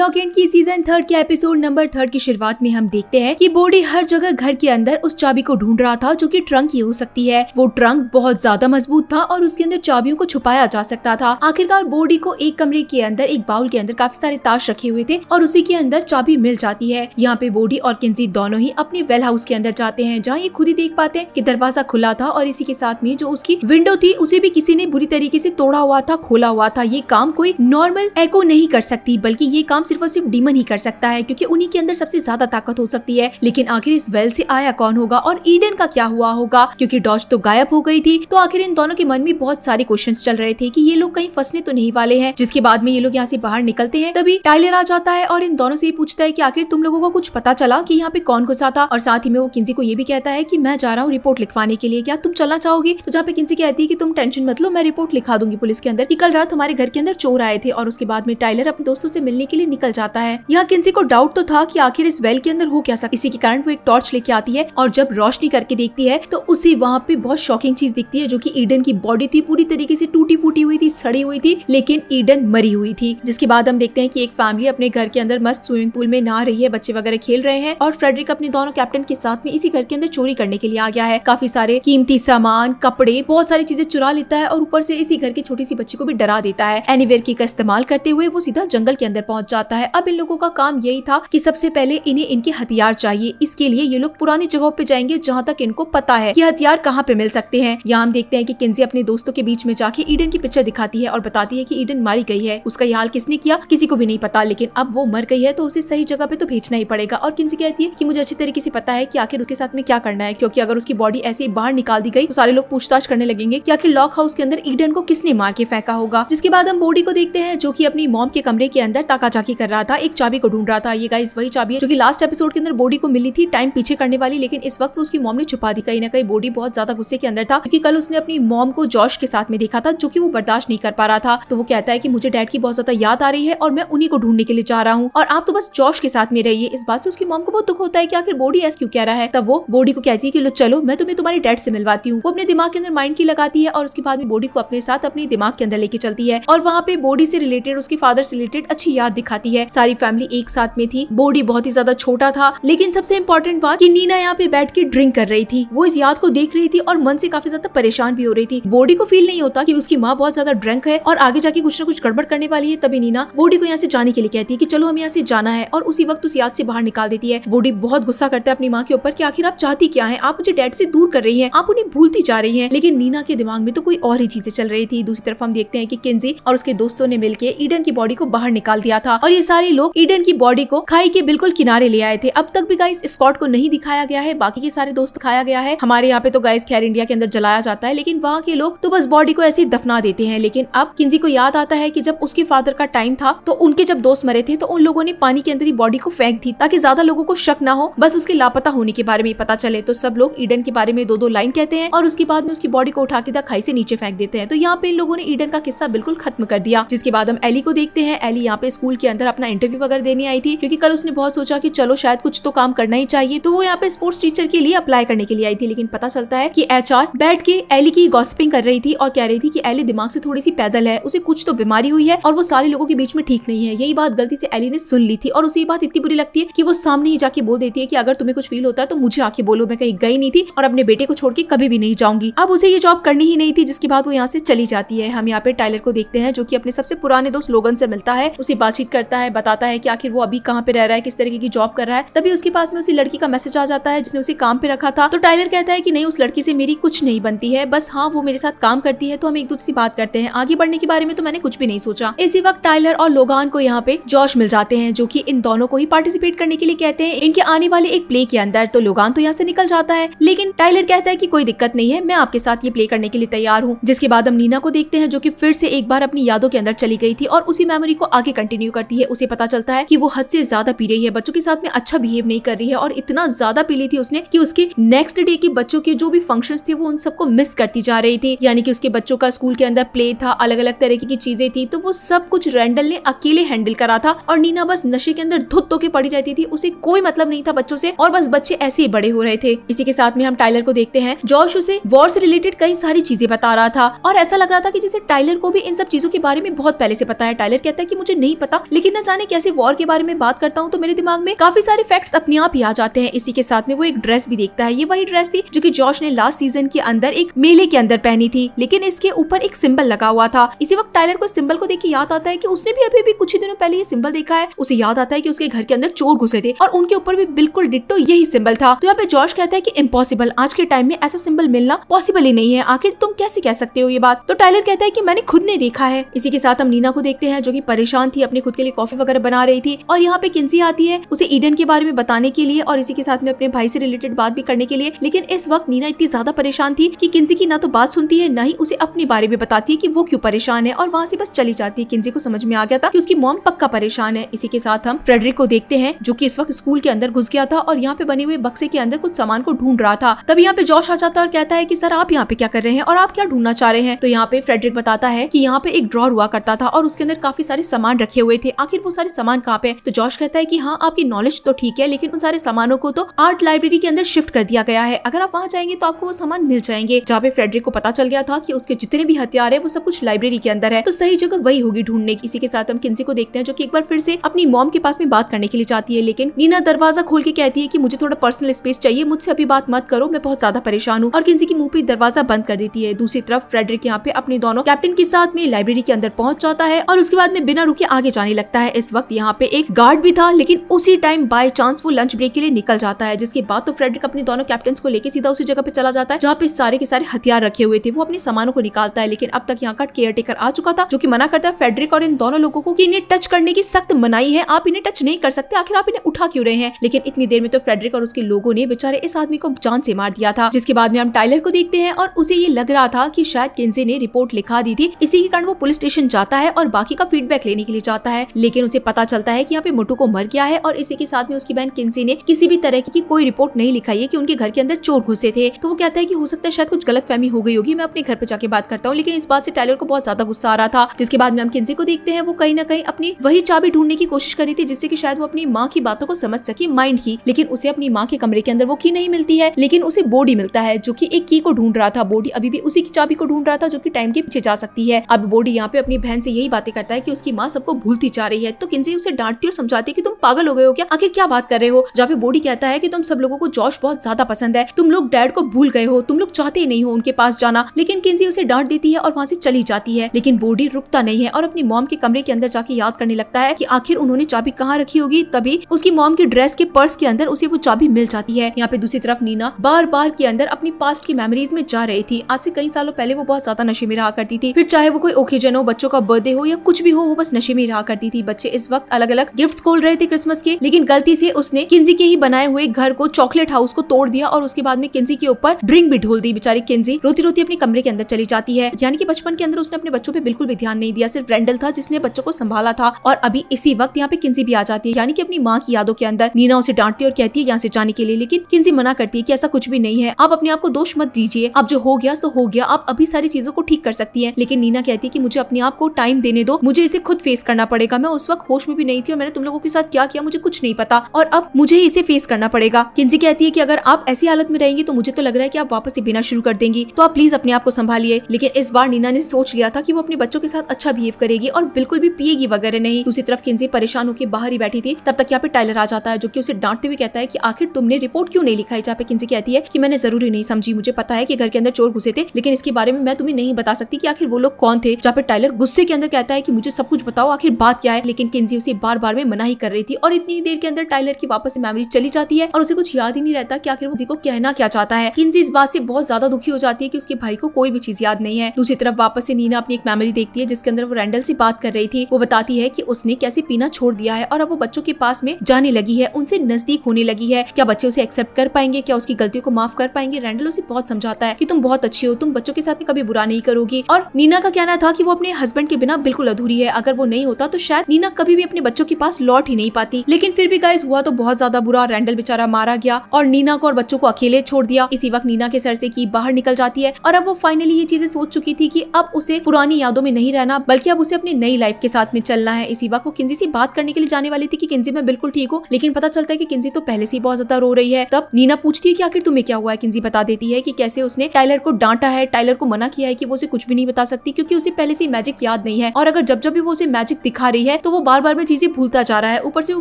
Lock in की season 3 के episode number 3 की शुरुआत में हम देखते हैं कि बॉडी हर जगह घर के अंदर उस चाबी को ढूंढ रहा था जो कि ट्रंक ही हो सकती है। वो ट्रंक बहुत ज्यादा मजबूत था और उसके अंदर चाबियों को छुपाया जा सकता था। आखिरकार बॉडी को एक कमरे के अंदर एक बाउल के अंदर काफी सारे ताश रखे हुए थे और उसी के अंदर चाबी मिल जाती है। यहाँ पे बॉडी और किंजी दोनों ही अपने वेल हाउस के अंदर जाते हैं, जहाँ ये खुद ही देख पाते हैं कि दरवाजा खुला था और इसी के साथ में जो उसकी विंडो थी उसे भी किसी ने बुरी तरीके से तोड़ा हुआ था, खोला हुआ था। ये काम कोई नॉर्मल एको नहीं कर सकती, बल्कि ये काम सिर्फ और सिर्फ डीमन ही कर सकता है, क्योंकि उन्हीं के अंदर सबसे ज्यादा ताकत हो सकती है। लेकिन आखिर इस वेल से आया कौन होगा और ईडन का क्या हुआ होगा, क्योंकि डॉज तो गायब हो गई थी। तो आखिर इन दोनों के मन में बहुत सारे क्वेश्चंस चल रहे थे कि ये लोग कहीं फंसने तो नहीं वाले हैं। जिसके बाद में ये लोग यहाँ से बाहर निकलते हैं, तभी टाइलर आ जाता है और इन दोनों से पूछता है कि आखिर तुम लोगों को कुछ पता चला कि यहाँ पे कौन घुसा था। और साथ ही में वो किंजी को ये भी कहता है कि मैं जा रहा हूँ रिपोर्ट लिखवाने के लिए, क्या तुम चलना चाहोगी। तो जहाँ पे किंजी कहती है कि तुम टेंशन मत लो, मैं रिपोर्ट लिखा दूंगी पुलिस के अंदर कि कल रात हमारे घर के अंदर चोर आए थे। और उसके बाद में टाइलर अपने दोस्तों से मिलने के लिए निकल जाता है। यहाँ किंजी को डाउट तो था कि आखिर इस वेल के अंदर हो क्या सकता। इसी के कारण वो एक टॉर्च लेके आती है और जब रोशनी करके देखती है तो उसे वहाँ पे बहुत शॉकिंग चीज दिखती है, जो कि ईडन की बॉडी थी, पूरी तरीके से टूटी फूटी हुई थी, सड़ी हुई थी, लेकिन ईडन मरी हुई थी। जिसके बाद हम देखते हैं कि एक फैमिली अपने घर के अंदर मस्त स्विमिंग पूल में नहा रही है, बच्चे वगैरह खेल रहे हैं और फ्रेडरिक अपने दोनों कैप्टन के साथ में इसी घर के अंदर चोरी करने के लिए आ गया है। काफी सारे कीमती सामान, कपड़े, बहुत सारी चीजें चुरा लेता है और ऊपर से इसी घर की छोटी सी बच्ची को भी डरा देता है। एनीवेयर की का इस्तेमाल करते हुए वो सीधा जंगल के अंदर पहुंच जाता है। अब इन लोगों का काम यही था कि सबसे पहले इन्हें इनके हथियार चाहिए। इसके लिए ये लोग पुरानी जगहों पे जाएंगे जहाँ तक इनको पता है कि हथियार कहाँ पे मिल सकते हैं। यहाँ हम देखते हैं कि किंजी अपने दोस्तों के बीच में जाके ईडन की पिक्चर दिखाती है और बताती है कि ईडन मारी गई है। उसका ये हाल किसने किया किसी को भी नहीं पता, लेकिन अब वो मर गई है तो उसे सही जगह पे तो भेजना ही पड़ेगा। और किंजी कहती है कि मुझे अच्छी तरीके से पता है कि आखिर उसके साथ में क्या करना है, क्योंकि अगर उसकी बॉडी ऐसे ही बाहर निकाल दी गई तो सारे लोग पूछताछ करने लगेंगे कि आखिर लॉक हाउस के अंदर ईडन को किसने मार के फेंका होगा। जिसके बाद हम बॉडी को देखते हैं जो कि अपनी मॉम के कमरे के अंदर ताकाझाकी कर रहा था, एक चाबी को ढूंढ रहा था। ये गाइस वही चाबी है जो कि लास्ट एपिसोड के अंदर बॉडी को मिली थी टाइम पीछे करने वाली, लेकिन इस वक्त उसकी मॉम ने छुपा दी। कहीं ना कहीं बॉडी बहुत ज्यादा गुस्से के अंदर था, क्योंकि कल उसने अपनी मॉम को जॉश के साथ में देखा था, जो कि वो बर्दाश्त नहीं कर पा रहा था। तो वो कहता है कि मुझे डैड की बहुत ज्यादा याद आ रही है और मैं उन्हीं को ढूंढने के लिए जा रहा हूँ और आप तो बस जॉश के साथ में रहिए। इस बात से उसकी मॉम को बहुत दुख होता है कि आखिर बॉडी ऐसा क्यों कह रहा है। तब वो बॉडी को कहती है कि लो चलो मैं तुम्हें तुम्हारे डैड से मिलवाती हूँ। वो अपने दिमाग के अंदर माइंड की लगाती है और उसके बाद में बॉडी को अपने साथ अपने दिमाग के अंदर लेके चलती है और वहाँ पे बॉडी से रिलेटेड, उसके फादर से रिलेटेड अच्छी याद दिखाती है। सारी फैमिली एक साथ में थी, बॉडी बहुत ही ज्यादा छोटा था, लेकिन सबसे इम्पोर्टेंट बात कि नीना यहाँ पे बैठ के ड्रिंक कर रही थी। वो इस याद को देख रही थी और मन से काफी ज्यादा परेशान भी हो रही थी। बॉडी को फील नहीं होता कि उसकी माँ बहुत ज्यादा ड्रंक है और आगे जाके कुछ न कुछ गड़बड़ करने वाली है। तभी नीना बॉडी को यहाँ से जाने के लिए कहती है कि चलो हम यहाँ से जाना है, और उसी वक्त उस याद से बाहर निकाल देती है। बॉडी बहुत गुस्सा करता है अपनी माँ के ऊपर कि आखिर आप चाहती क्या है, आप मुझे डैड से दूर कर रही है, आप उन्हें भूलती जा रही है। लेकिन नीना के दिमाग में तो कोई और ही चीजें चल रही थी। दूसरी तरफ हम देखते हैं कि किंजी और उसके दोस्तों ने मिलकर ईडन की बॉडी को बाहर निकाल दिया था और ये सारे लोग ईडन की बॉडी को खाई के बिल्कुल किनारे ले आए थे। अब तक भी गाइस स्कॉट को नहीं दिखाया गया है, बाकी के सारे दोस्त दिखाया गया है। हमारे यहाँ पे तो गाइस खैर इंडिया के अंदर जलाया जाता है, लेकिन वहाँ के लोग तो बस बॉडी को ऐसे ही दफना देते हैं। लेकिन अब किंजी को याद आता है कि जब उसके फादर का टाइम था तो उनके जब दोस्त मरे थे तो उन लोगों ने पानी के अंदर ही बॉडी को फेंक दी ताकि ज्यादा लोगों को शक ना हो, बस उसके लापता होने के बारे में पता चले। तो सब लोग ईडन के बारे में दो दो लाइन कहते हैं और उसके बाद में उसकी बॉडी को उठा के खाई से नीचे फेंक देते हैं। तो यहाँ पे इन लोगों ने ईडन का किस्सा बिल्कुल खत्म कर दिया। जिसके बाद हम एली को देखते हैं। एली यहाँ पे स्कूल के अंदर अपना इंटरव्यू वगैरह देने आई थी, क्योंकि कल उसने बहुत सोचा कि चलो शायद कुछ तो काम करना ही चाहिए। तो वो यहाँ पे स्पोर्ट्स टीचर के लिए अप्लाई करने के लिए आई थी, लेकिन पता चलता है कि एचआर बैठ के एली की गॉसिपिंग कर रही थी और कह रही थी कि एली दिमाग से थोड़ी सी पैदल है, उसे कुछ तो बीमारी हुई है और वो सारे लोगों के बीच में ठीक नहीं है। यही बात गलती से एली ने सुन ली थी और उसे ये बात इतनी बुरी लगती है कि वो सामने ही जाके बोल देती है कि अगर तुम्हें कुछ फील होता है तो मुझे आके बोलो, मैं कहीं गई नहीं थी और अपने बेटे को छोड़ के कभी भी नहीं जाऊंगी। अब उसे ये जॉब करनी ही नहीं थी, जिसके बाद वो यहाँ से चली जाती है। हम यहाँ पे टाइलर को देखते हैं जो कि अपने सबसे पुराने दोस्त लोगन से मिलता है, उसे बातचीत करता है, बताता है कि आखिर वो अभी कहाँ पे रह रहा है, किस तरीके की जॉब कर रहा है। तभी उसके पास में उसी लड़की का मैसेज आ जाता है जिसने उसे काम पे रखा था। तो टाइलर कहता है कि नहीं, उस लड़की से मेरी कुछ नहीं बनती है, बस हाँ वो मेरे साथ काम करती है तो हम एक दूसरे से बात करते हैं, आगे बढ़ने के बारे में तो मैंने कुछ भी नहीं सोचा। इसी वक्त टाइलर और लोगान को यहाँ पे जॉश मिल जाते हैं जो कि इन दोनों को ही पार्टिसिपेट करने के लिए कहते हैं इनके आने वाले एक प्ले के अंदर। तो लोगान तो यहाँ से निकल जाता है, लेकिन टाइलर कहता है कि कोई दिक्कत नहीं है, मैं आपके साथ ये प्ले करने के लिए तैयार हूँ। जिसके बाद हम नीना को देखते हैं जो कि फिर से एक बार अपनी यादों के अंदर चली गई थी और उसी मेमोरी को आगे कंटिन्यू करती है। उसे पता चलता है कि वो हद से ज्यादा पी रही है, बच्चों के साथ में अच्छा बिहेव नहीं कर रही है और इतना ज्यादा पी ली थी उसने कि उसके नेक्स्ट डे के बच्चों के जो भी फंक्शंस थे वो उन सबको मिस करती जा रही थी। यानी कि उसके बच्चों का स्कूल के अंदर प्ले था, अलग अलग तरह की चीजें थी, तो वो सब कुछ रैंडल ने अकेले हैंडल करा था और नीना बस नशे के अंदर धुत होके पड़ी रहती थी। उसे कोई मतलब नहीं था बच्चों से और बस बच्चे ऐसे ही बड़े हो रहे थे। इसी के साथ में हम टाइलर को देखते हैं। जॉश उसे वॉर से रिलेटेड कई सारी चीजें बता रहा था और ऐसा लग रहा था कि जैसे टाइलर को भी इन सब चीजों के बारे में बहुत पहले से पता है। टाइलर कहता है कि मुझे नहीं पता, लेकिन लेकिन न जाने कैसे वॉर के बारे में बात करता हूँ तो मेरे दिमाग में काफी सारे फैक्ट्स अपने आप ही आ जाते हैं। इसी के साथ में वो एक ड्रेस भी देखता है। ये वही ड्रेस थी जो कि जॉश ने लास्ट सीजन के अंदर एक मेले के अंदर पहनी थी, लेकिन इसके ऊपर एक सिंबल लगा हुआ था। इसी वक्त टाइलर को सिंबल को देख के याद आता है कि उसने भी अभी कुछ ही दिनों पहले ये सिंबल देखा है। उसे याद आता है कि उसके घर के अंदर चोर घुसे थे और उनके ऊपर भी बिल्कुल डिट्टो यही सिंबल था। तो यहाँ पे जॉश कहता है कि इम्पॉसिबल, आज के टाइम में ऐसा सिंबल मिलना पॉसिबल ही नहीं है, आखिर तुम कैसे कह सकते हो ये बात। तो टाइलर कहता है कि मैंने खुद ने देखा है। इसी के साथ हम नीना को देखते हैं जो कि परेशान थी, अपने खुद के लिए कॉफी वगैरह बना रही थी और यहाँ पे किंसी आती है उसे ईडन के बारे में बताने के लिए और इसी के साथ में अपने भाई से रिलेटेड बात भी करने के लिए। लेकिन इस वक्त नीना इतनी ज्यादा परेशान थी कि किंसी की ना तो बात सुनती है ना ही उसे अपने बारे में बताती है कि वो क्यों परेशान है और वहाँ से बस चली जाती है। किंसी को समझ में आ गया था कि उसकी मॉम पक्का परेशान है। इसी के साथ हम फ्रेडरिक को देखते हैं जो कि इस वक्त स्कूल के अंदर घुस गया था और यहाँ पे बने हुए बक्से के अंदर कुछ सामान को ढूंढ रहा था। तभी यहाँ पे जॉश आ जाता है और कहता है कि सर आप यहाँ पे क्या कर रहे हैं और आप क्या ढूंढना चाह रहे हैं। तो यहाँ पे फ्रेडरिक बताता है कि यहाँ पे एक ड्रॉर हुआ करता था और उसके अंदर काफी सारे सामान रखे हुए थे, आखिर वो सारे सामान कहाँ पे। तो जॉश कहता है कि हाँ आपकी नॉलेज तो ठीक है, लेकिन उन सारे सामानों को तो आर्ट लाइब्रेरी के अंदर शिफ्ट कर दिया गया है, अगर आप वहाँ जाएंगे तो आपको वो सामान मिल जाएंगे। जहाँ पे फ्रेडरिक को पता चल गया था कि उसके जितने भी हथियार है वो सब कुछ लाइब्रेरी के अंदर है, तो सही जगह वही होगी ढूंढने की। इसी के साथ हम किंसी को देखते हैं जो कि एक बार फिर से अपनी मॉम के पास में बात करने के लिए चाहती है, लेकिन नीना दरवाजा खोल के कहती है कि मुझे थोड़ा पर्सनल स्पेस चाहिए, मुझसे अभी बात मत करो, मैं बहुत ज्यादा परेशान हूँ, और किंसी की मुंह पे दरवाजा बंद कर देती है। दूसरी तरफ फ्रेडरिक यहाँ पे अपने दोनों कैप्टन के साथ में लाइब्रेरी के अंदर पहुंच जाता है और उसके बाद में बिना रुके आगे जाने लगता है। इस वक्त यहाँ पे एक गार्ड भी था, लेकिन उसी टाइम बाय चांस वो लंच ब्रेक के लिए निकल जाता है, जिसके बाद तो फ्रेडरिक अपने दोनों कैप्टन को लेके सीधा उसी जगह पे चला जाता है जहाँ पे सारे के सारे हथियार रखे हुए थे। वो अपने सामानों को निकालता है, लेकिन अब तक यहाँ का केयर टेकर आ चुका था जो कि मना करता है फ्रेडरिक और इन दोनों लोगों को कि इन्हें टच करने की सख्त मनाही है, आप इन्हें टच नहीं कर सकते, आखिर आप इन्हें उठा क्यों रहे हैं। लेकिन इतनी देर में तो फ्रेडरिक और उसके लोगों ने बेचारे इस आदमी को जान से मार दिया था। जिसके बाद में हम टाइलर को देखते हैं और उसे ये लग रहा था कि शायद किंसी ने रिपोर्ट लिखा दी थी, इसी के कारण वो पुलिस स्टेशन जाता है और बाकी का फीडबैक लेने के लिए जाता है। लेकिन उसे पता चलता है कि यहाँ पे मोटू को मर गया है और इसी के साथ में उसकी बहन किंसी ने किसी भी तरह की कोई रिपोर्ट नहीं लिखाई है कि उनके घर के अंदर चोर घुसे थे। तो वो कहता है कि हो सकता है शायद कुछ गलतफहमी हो गई होगी, मैं अपने घर पे जाके बात करता हूँ। लेकिन इस बात से टाइलर को बहुत ज्यादा गुस्सा आ रहा था। जिसके बाद में हम किंसी को देखते हैं, वो कहीं ना कहीं अपनी वही चाबी ढूंढने की कोशिश कर रही थी जिससे कि शायद वो अपनी माँ की बातों को समझ सके माइंड की। लेकिन उसे अपनी माँ के कमरे के अंदर वो की नहीं मिलती है, लेकिन उसे बॉडी मिलता है जो कि एक की को ढूंढ रहा था। बॉडी अभी भी उसी की चाबी को ढूंढ रहा था जो कि टाइम के पीछे जा सकती है। अब बॉडी यहाँ पे अपनी बहन से यही बातें करता है कि उसकी माँ सबको भूलती जा रही है। तो किंसी उसे डांटती और समझाती है कि तुम पागल हो गए हो क्या, आखिर क्या बात कर रहे हो। जहाँ पे बॉडी कहता है कि तुम सब लोगों को जॉश बहुत ज्यादा पसंद है, तुम लोग डैड को भूल गए हो, तुम लोग चाहते ही नहीं हो उनके पास जाना। लेकिन किंसी उसे डांट देती है और वहाँ से चली जाती है। लेकिन बॉडी रुकता नहीं है और अपनी मॉम के कमरे के अंदर जाके याद करने लगता है कि आखिर उन्होंने चाबी कहाँ रखी होगी। तभी उसकी मॉम के ड्रेस के पर्स के अंदर उसे वो चाबी मिल जाती है। यहाँ पे दूसरी तरफ नीना बार बार के अंदर अपनी पास्ट की मेमोरीज में जा रही थी। आज से कई सालों पहले वो बहुत ज्यादा नशे में रहा करती थी, फिर चाहे वो कोई ओकेजन हो, बच्चों का बर्थडे हो या कुछ भी हो, वो बस नशे में रहा करती थी। बच्चे इस वक्त अलग अलग गिफ्ट्स खोल रहे थे क्रिसमस के, लेकिन गलती से उसने किंसी के ही बनाए हुए घर को, चॉकलेट हाउस को तोड़ दिया और उसके बाद में किंसी के ऊपर ड्रिंक भी ढोल दी। बेचारी किंसी रोती रोती अपने कमरे के अंदर चली जाती है। यानी कि बचपन के अंदर उसने अपने बच्चों पे बिल्कुल भी ध्यान नहीं दिया, सिर्फ रेंडल था जिसने बच्चों को संभाला था। और अभी इसी वक्त यहाँ पे किंसी भी आ जाती है, यानी कि अपनी माँ की यादों के अंदर। नीना उसे डांटती और कहती है यहाँ से जाने के लिए, लेकिन किंसी मना करती है कि ऐसा कुछ भी नहीं है, आप अपने आप को दोष मत दीजिए, अब जो हो गया सो हो गया, आप अभी सारी चीजों को ठीक कर सकती है। लेकिन नीना कहती है कि मुझे अपने आप को टाइम देने दो, मुझे इसे खुद फेस करना पड़ेगा, मैं उस वक्त होश में भी नहीं थी और मैंने तुम लोगों के साथ क्या किया मुझे कुछ नहीं पता और अब मुझे इसे फेस करना पड़ेगा। किंसी कहती है कि अगर आप ऐसी हालत में रहेंगी तो मुझे तो लग रहा है कि आप वापस से पीना शुरू कर देंगी, तो आप प्लीज अपने आप को संभालिए। लेकिन इस बार नीना ने सोच लिया था कि वो अपने बच्चों के साथ अच्छा बिहेव करेगी और बिल्कुल भी पिएगी वगैरह नहीं। दूसरी तरफ किंसी परेशान होकर बाहर ही बैठी थी। तब तक यहाँ पे टाइलर आ जाता है जो कि उसे डांटते हुए कहता है कि आखिर तुमने रिपोर्ट क्यों नहीं लिखाई। जहाँ पे किंसी कहती है कि मैंने जरूरी नहीं समझी, मुझे पता है कि घर के अंदर चोर घुसे थे, लेकिन इसके बारे में मैं तुम्हें नहीं बता सकती कि आखिर वो लोग कौन थे। जहाँ पे टाइलर गुस्से के अंदर कहता है कि मुझे सब कुछ बताओ, आखिर बात क्या है। लेकिन किंसी उसे बार बार में मना ही कर रही थी और इतनी देर के अंदर टाइलर की वापस से मेमोरी चली जाती है और उसे कुछ याद ही नहीं रहता कि आखिर वो किसी को कहना क्या चाहता है। किंसी इस बात से बहुत ज्यादा दुखी हो जाती है कि उसके भाई को कोई भी चीज याद नहीं है। दूसरी तरफ वापस से नीना अपनी एक मेमोरी देखती है जिसके अंदर वो रेंडल से बात कर रही थी। वो बताती है कि उसने कैसे पीना छोड़ दिया है और अब वो बच्चों के पास में जाने लगी है, उनसे नजदीक होने लगी है। क्या बच्चे उसे एक्सेप्ट कर पाएंगे, क्या उसकी गलतियों को माफ कर पाएंगे। रेंडल उसे बहुत समझाता है कि तुम बहुत अच्छी हो, तुम बच्चों के साथ कभी बुरा नहीं करोगी। और नीना का कहना था कि वो अपने हस्बैंड के बिना बिल्कुल अधूरी है, अगर वो नहीं होता तो शायद नीना कभी भी अपने बच्चों के पास लौट ही नहीं पाती। लेकिन फिर भी गाइस हुआ तो बहुत ज्यादा बुरा। रेंडल बेचारा मारा गया और नीना को और बच्चों को अकेले छोड़ दिया। इसी वक्त नीना के सर से की बाहर निकल जाती है और अब वो फाइनली ये चीजें सोच चुकी थी कि अब उसे पुरानी यादों में नहीं रहना बल्कि अब उसे अपनी नई लाइफ के साथ में चलना है। इसी वक्त वो किंसी से बात करने के लिए जाने वाली थी कि किंसी मैं बिल्कुल ठीक हूँ, लेकिन पता चलता है कि किंसी तो पहले से ही बहुत ज्यादा रो रही है। तब नीना पूछती है कि आखिर तुम्हें क्या हुआ है। किंसी बता देती है कि कैसे उसने टाइलर को डांटा है, टाइलर को मना किया है कि वो उसे कुछ भी नहीं बता सकती क्योंकि उसे पहले से मैजिक याद नहीं है और अगर जब जब भी वो उसे मैजिक दिखा रही है है तो वो बार बार में चीजें भूलता जा रहा है, ऊपर से वो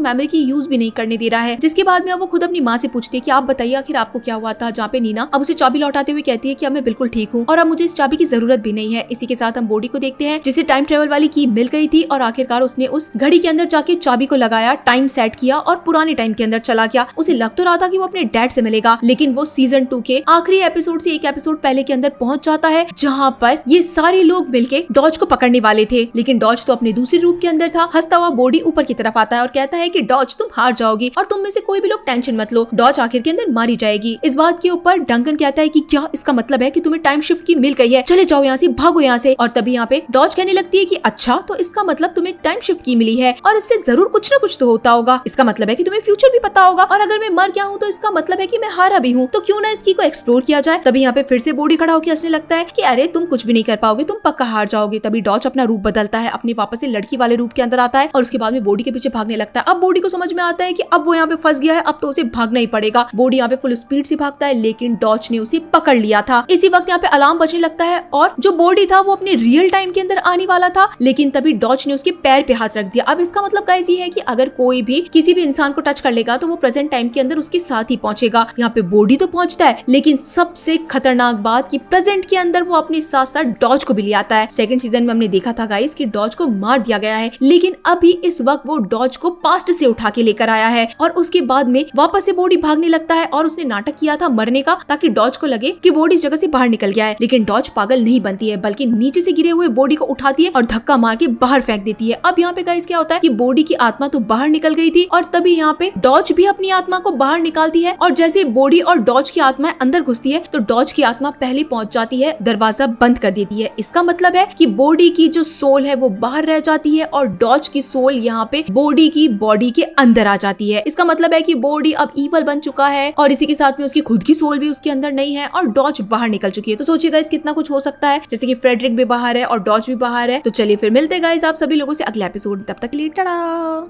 मेमोरी की यूज भी नहीं करने दे रहा है। जिसके बाद में अब वो खुद अपनी माँ से पूछती है कि आप बताइए आखिर आपको क्या हुआ था, जहाँ पे नीना अब उसे चाबी लौटाते हुए कहती है कि अब मैं बिल्कुल ठीक हूँ और अब मुझे इस चाबी की जरूरत भी नहीं है। इसी के साथ हम बॉडी को देखते हैं जिसे टाइम ट्रेवल वाली की मिल गई थी और आखिरकार उसने उस घड़ी के अंदर जाके चाबी को लगाया, टाइम सेट किया और पुराने टाइम के अंदर चला गया। उसे लग तो रहा था कि वो अपने डैड से मिलेगा, लेकिन वो सीजन 2 के आखिरी एपिसोड से एक एपिसोड पहले के अंदर पहुंच जाता है जहाँ पर ये सारे लोग मिलके डॉज को पकड़ने वाले थे। लेकिन डॉज तो अपने दूसरे रूप के अंदर था। हंसता हुआ बॉडी ऊपर की तरफ आता है और कहता है कि डॉज तुम हार जाओगी और तुम में से कोई भी लोग टेंशन मत लो, डॉज आखिर के अंदर मारी जाएगी। इस बात के ऊपर डंकन कहता है कि क्या इसका मतलब है कि तुम्हें टाइम शिफ्ट की मिल गई है, चले जाओ यहाँ से, भागो यहाँ से। और तभी यहाँ पे डॉज कहने लगती है कि अच्छा तो इसका मतलब तुम्हें टाइम शिफ्ट की मिली है और इससे जरूर कुछ ना कुछ तो होता होगा, इसका मतलब है कि तुम्हें फ्यूचर भी पता होगा और अगर मैं मर गया हूँ तो इसका मतलब है कि मैं हारा भी हूँ, तो क्यों ना इसकी को एक्सप्लोर किया जाए। तभी यहाँ पे फिर से बॉडी खड़ा होकर हंसने लगता है कि अरे तुम कुछ भी नहीं कर पाओगे, तुम पक्का हार जाओगे। तभी डॉज अपना रूप बदलता है, अपने वापस से लड़की वाले रूप के अंदर आता है और उसके बाद में बॉडी के पीछे भागने लगता है। अब बॉडी को समझ में आता है कि अब वो यहाँ पे फंस गया है, अब तो उसे भागना ही पड़ेगा। बॉडी यहाँ पे फुल स्पीड से भागता है लेकिन डॉज ने उसे पकड़ लिया था। इसी वक्त यहाँ पे अलार्म बजने लगता है और जो बॉडी था वो अपने रियल टाइम के अंदर आने वाला था, लेकिन तभी डॉज ने उसके पैर पे हाथ रख दिया। अब इसका मतलब गाइस ये है कि अगर कोई भी किसी भी इंसान को टच कर लेगा तो वो प्रेजेंट टाइम के अंदर उसके साथ ही पहुंचेगा। यहाँ पे बॉडी तो पहुंचता है लेकिन सबसे खतरनाक बात कि प्रेजेंट के अंदर वो अपने साथ साथ डॉज को भी ले आता है। सेकंड सीजन में हमने देखा था गाइस कि डॉज को मार दिया गया है, लेकिन अभी इस वक्त वो डॉज को पास्ट से उठा के लेकर आया है और उसके बाद में वापस से बॉडी भागने लगता है और उसने नाटक किया था मरने का ताकि डॉज को लगे कि बॉडी इस जगह से बाहर निकल गया है। लेकिन डॉज पागल नहीं बनती है बल्कि नीचे से गिरे हुए बॉडी को उठाती है और धक्का मार के बाहर फेंक देती है। अब यहाँ पे गाइस क्या होता है कि बॉडी की आत्मा तो बाहर निकल गई थी और तभी यहाँ पे डॉज भी अपनी आत्मा को बाहर निकालती है और जैसे बॉडी और डॉज की आत्मा अंदर घुसती है तो डॉज की आत्मा पहले पहुंच जाती है, दरवाजा बंद कर देती है। इसका मतलब है कि बॉडी की जो सोल है वो बाहर रह जाती है और डॉज की सोल यहाँ पे बॉडी की बॉडी के अंदर आ जाती है। इसका मतलब है कि बॉडी अब ईवल बन चुका है और इसी के साथ में उसकी खुद की सोल भी उसके अंदर नहीं है और डॉज बाहर निकल चुकी है। तो सोचिए गाइस कितना कुछ हो सकता है, जैसे कि फ्रेडरिक भी बाहर है और डॉज भी बाहर है। तो चलिए फिर मिलते गाइस आप सभी लोगों से अगले एपिसोड, तब तक के लिए टाटा।